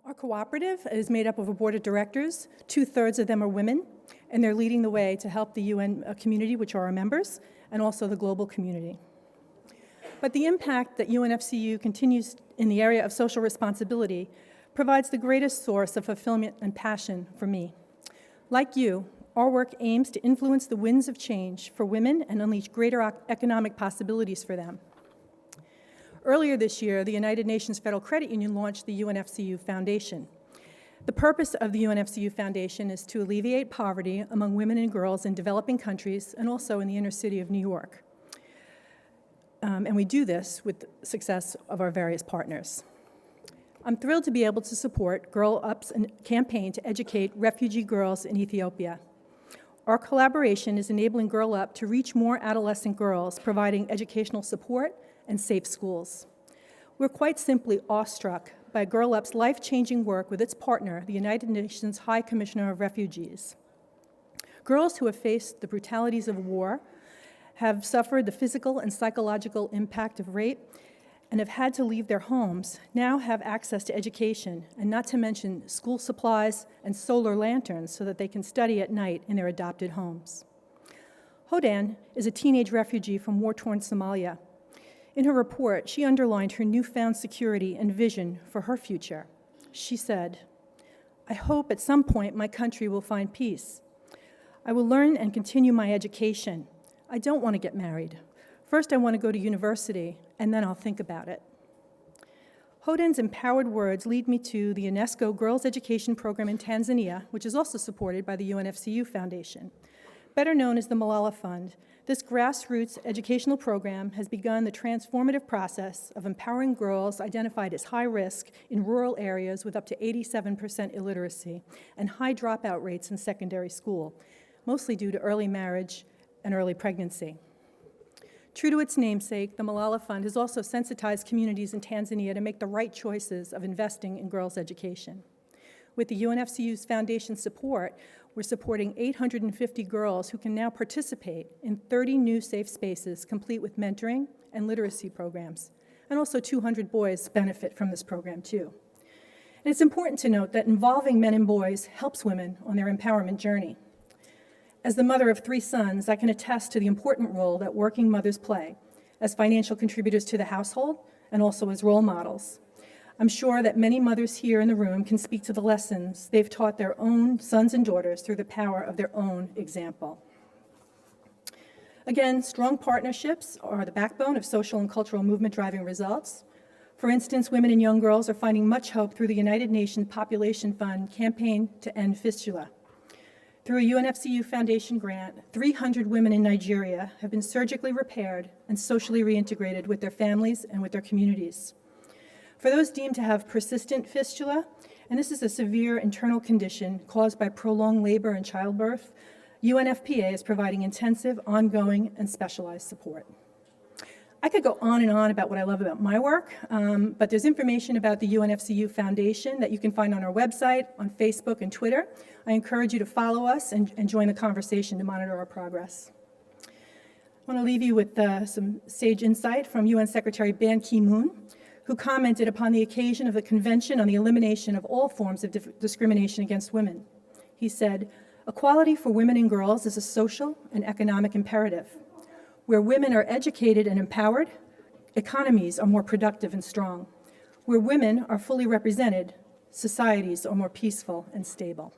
Our cooperative is made up of a board of directors. 2/3 of them are women, and they're leading the way to help the UN community, which are our members, and also the global community. But the impact that UNFCU continues in the area of social responsibility provides the greatest source of fulfillment and passion for me. Like you, our work aims to influence the winds of change for women and unleash greater economic possibilities for them. Earlier this year, the United Nations Federal Credit Union launched the UNFCU Foundation. The purpose of the UNFCU Foundation is to alleviate poverty among women and girls in developing countries and also in the inner city of New York. And we do this with the success of our various partners. I'm thrilled to be able to support Girl Up's campaign to educate refugee girls in Ethiopia. Our collaboration is enabling Girl Up to reach more adolescent girls, providing educational support and safe schools. We're quite simply awestruck by Girl Up's life-changing work with its partner, the United Nations High Commissioner of Refugees. Girls who have faced the brutalities of war, have suffered the physical and psychological impact of rape, and have had to leave their homes, now have access to education, and not to mention school supplies and solar lanterns so that they can study at night in their adopted homes. Hodan is a teenage refugee from war-torn Somalia. In her report, she underlined her newfound security and vision for her future. She said, "I hope at some point my country will find peace. I will learn and continue my education. I don't want to get married. First, I want to go to university, and then I'll think about it." Hodan's empowered words lead me to the UNESCO Girls Education Program in Tanzania, which is also supported by the UNFCU Foundation. Better known as the Malala Fund, this grassroots educational program has begun the transformative process of empowering girls identified as high risk in rural areas with up to 87% illiteracy and high dropout rates in secondary school, mostly due to early marriage and early pregnancy. True to its namesake, the Malala Fund has also sensitized communities in Tanzania to make the right choices of investing in girls' education. With the UNFCU's foundation support, we're supporting 850 girls who can now participate in 30 new safe spaces, complete with mentoring and literacy programs. And also 200 boys benefit from this program, too. And it's important to note that involving men and boys helps women on their empowerment journey. As the mother of 3 sons, I can attest to the important role that working mothers play as financial contributors to the household and also as role models. I'm sure that many mothers here in the room can speak to the lessons they've taught their own sons and daughters through the power of their own example. Again, strong partnerships are the backbone of social and cultural movement driving results. For instance, women and young girls are finding much hope through the United Nations Population Fund campaign to end fistula. Through a UNFCU Foundation grant, 300 women in Nigeria have been surgically repaired and socially reintegrated with their families and with their communities. For those deemed to have persistent fistula, and this is a severe internal condition caused by prolonged labor and childbirth, UNFPA is providing intensive, ongoing, and specialized support. I could go on and on about what I love about my work, but there's information about the UNFCU Foundation that you can find on our website, on Facebook and Twitter. I encourage you to follow us and join the conversation to monitor our progress. I want to leave you with some sage insight from UN Secretary Ban Ki-moon, who commented upon the occasion of the Convention on the Elimination of All Forms of Discrimination Against Women. He said, "Equality for women and girls is a social and economic imperative. Where women are educated and empowered, economies are more productive and strong. Where women are fully represented, societies are more peaceful and stable."